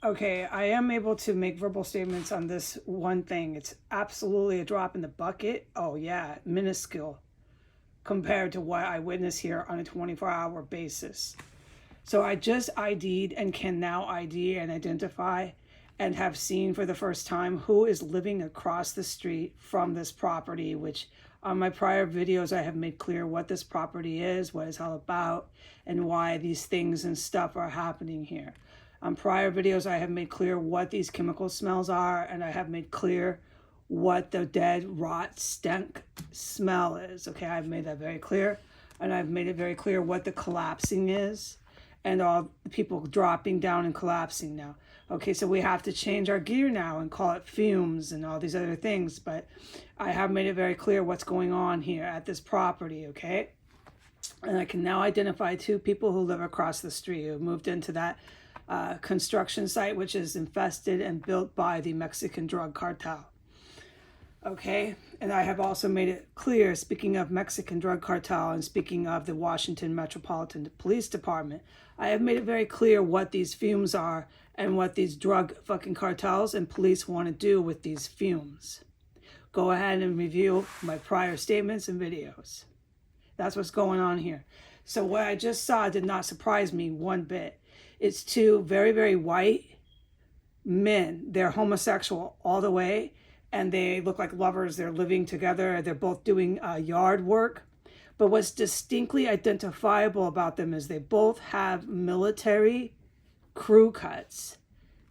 Okay, I am able to make verbal statements on this one thing. It's absolutely a drop in the bucket. Oh yeah, minuscule compared to what I witness here on a 24-hour basis. So I just ID'd and can now ID and identify and have seen for the first time who is living across the street from this property, which on my prior videos I have made clear what this property is, what it's all about, and why these things and stuff are happening here. On prior videos I have made clear what these chemical smells are, and I have made clear what the dead rot stank smell is. Okay, I've made that very clear, and I've made it very clear what the collapsing is and all the people dropping down and collapsing now. Okay, so we have to change our gear now and call it fumes and all these other things, but I have made it very clear what's going on here at this property, okay? And I can now identify 2 people who live across the street who moved into that construction site, which is infested and built by the Mexican drug cartel. Okay, and I have also made it clear, speaking of Mexican drug cartel and speaking of the Washington Metropolitan Police Department, I have made it very clear what these fumes are and what these drug fucking cartels and police want to do with these fumes. Go ahead and review my prior statements and videos. That's what's going on here. So what I just saw did not surprise me one bit. It's 2 very, very white men. They're homosexual all the way, and they look like lovers. They're living together. They're both doing yard work. But what's distinctly identifiable about them is they both have military crew cuts,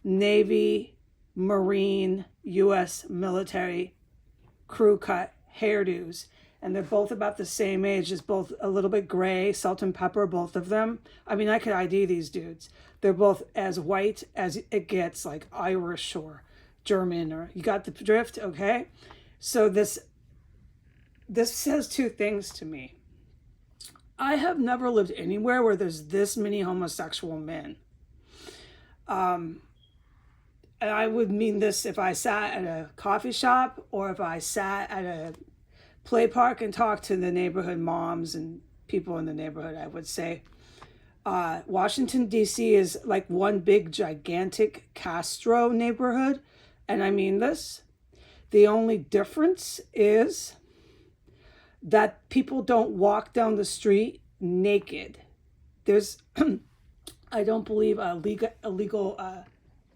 Navy, Marine, U.S. military crew cut hairdos. And they're both about the same age, just both a little bit gray, salt and pepper, both of them. I mean, I could ID these dudes. They're both as white as it gets, like Irish or German, or you got the drift, okay? So this says 2 things to me. I have never lived anywhere where there's this many homosexual men. And I would mean this if I sat at a coffee shop or if I sat at a play park and talk to the neighborhood moms and people in the neighborhood. I would say Washington, D.C. is like one big gigantic Castro neighborhood. And I mean this. The only difference is that people don't walk down the street naked. There's, I don't believe a legal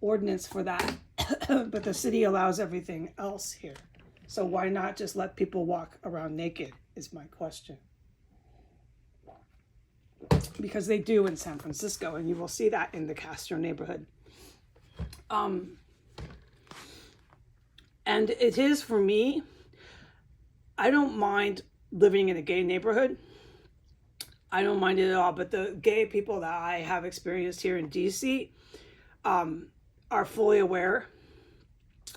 ordinance for that, but the city allows everything else here. So why not just let people walk around naked is my question. Because they do in San Francisco, and you will see that in the Castro neighborhood. And it is, for me, I don't mind living in a gay neighborhood. I don't mind it at all, but the gay people that I have experienced here in DC are fully aware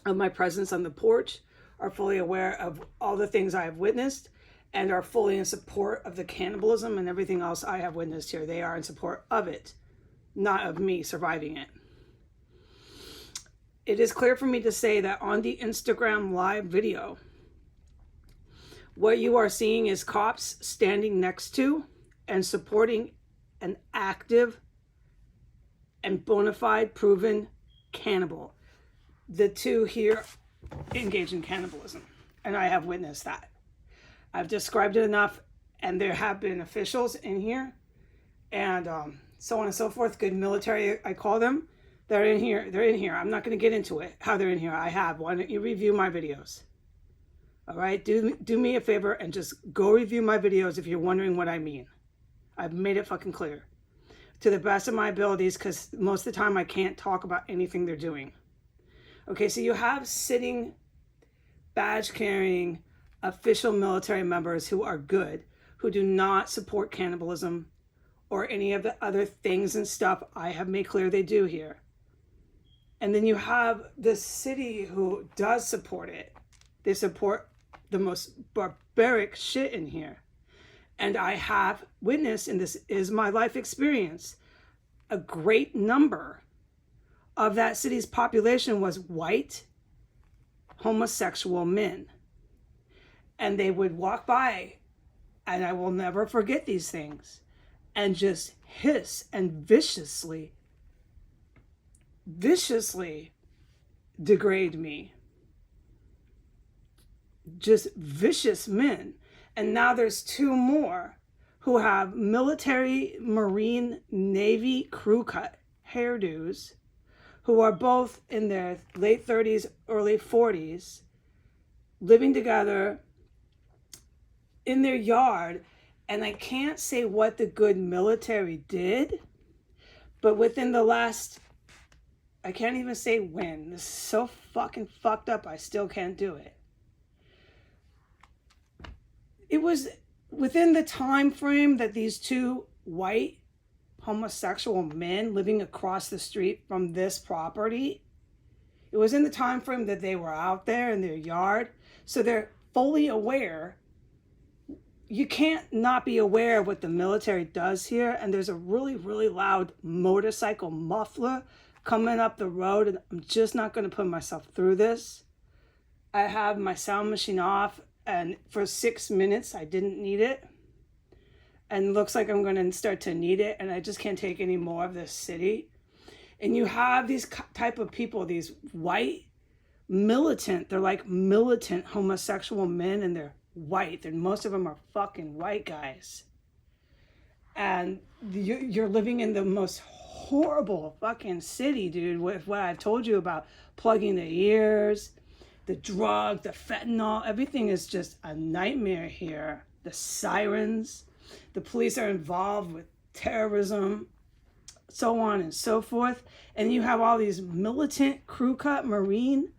of my presence on the porch, are fully aware of all the things I have witnessed, and are fully in support of the cannibalism and everything else I have witnessed here. They are in support of it, not of me surviving it. It is clear for me to say that on the Instagram live video, what you are seeing is cops standing next to and supporting an active and bona fide proven cannibal. The 2 here engage in cannibalism, and I have witnessed that. I've described it enough, and there have been officials in here and so on and so forth, good military, I call them. They're in here. I'm not going to get into it, how they're in here. I have. Why don't you review my videos? All right, do me a favor and just go review my videos if you're wondering what I mean. I've made it fucking clear to the best of my abilities, because most of the time I can't talk about anything they're doing. Okay, so you have sitting, badge-carrying, official military members who are good, who do not support cannibalism or any of the other things and stuff I have made clear they do here. And then you have the city who does support it. They support the most barbaric shit in here. And I have witnessed, and this is my life experience, a great number of that city's population was white, homosexual men. And they would walk by, and I will never forget these things, and just hiss and viciously viciously degrade me. Just vicious men. And now there's two more who have military, Marine, Navy crew cut hairdos, who are both in their late 30s, early 40s, living together in their yard. And I can't say what the good military did, but within the last, I can't even say when. This is so fucking fucked up, I still can't do it. It was within the time frame that these two white homosexual men living across the street from this property, it was in the time frame that they were out there in their yard. So they're fully aware. You can't not be aware of what the military does here. And there's a really, really loud motorcycle muffler coming up the road. And I'm just not going to put myself through this. I have my sound machine off. And for 6 minutes, I didn't need it. And looks like I'm going to start to need it. And I just can't take any more of this city. And you have these type of people, these white militant, they're like militant homosexual men, and they're white. And most of them are fucking white guys. And you're living in the most horrible fucking city, dude, with what I've told you about plugging the ears, the drug, the fentanyl, everything is just a nightmare here. The sirens, the police are involved with terrorism, so on and so forth. And you have all these militant, crew cut, Marine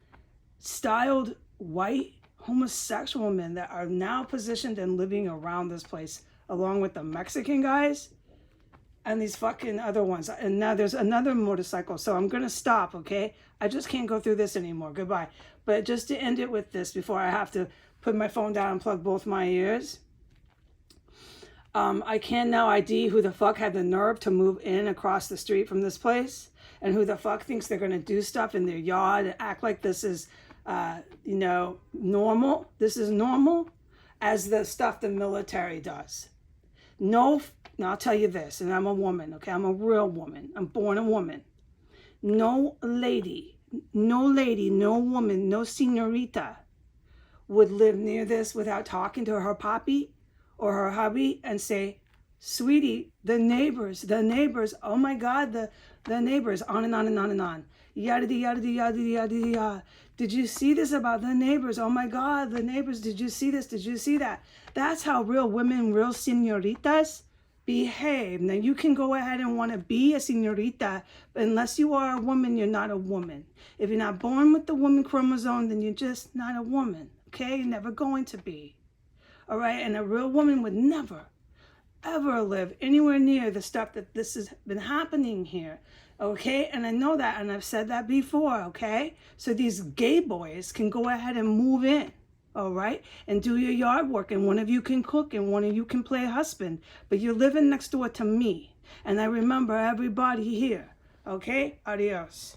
styled white homosexual men that are now positioned and living around this place, along with the Mexican guys and these fucking other ones. And now there's another motorcycle. So I'm going to stop, okay? I just can't go through this anymore. Goodbye. But just to end it with this before I have to put my phone down and plug both my ears. I can now ID who the fuck had the nerve to move in across the street from this place, and who the fuck thinks they're going to do stuff in their yard and act like this is, normal. This is normal as the stuff the military does. No, now I'll tell you this, and I'm a woman, okay? I'm a real woman. I'm born a woman. No lady, no woman, no señorita would live near this without talking to her papi or her hubby and say, sweetie, the neighbors, oh my God, the neighbors, on and on and on and on. Yada, yada, yada, yada, yada. Did you see this about the neighbors? Oh my God, the neighbors, did you see this? Did you see that? That's how real women, real señoritas behave. Now you can go ahead and want to be a señorita, but unless you are a woman, you're not a woman. If you're not born with the woman chromosome, then you're just not a woman, okay? You're never going to be, all right? And a real woman would never, ever live anywhere near the stuff that this has been happening here, okay? And I know that, and I've said that before, okay? So these gay boys can go ahead and move in, all right? And do your yard work, and one of you can cook, and one of you can play husband, but you're living next door to me. And I remember everybody here, okay? Adios.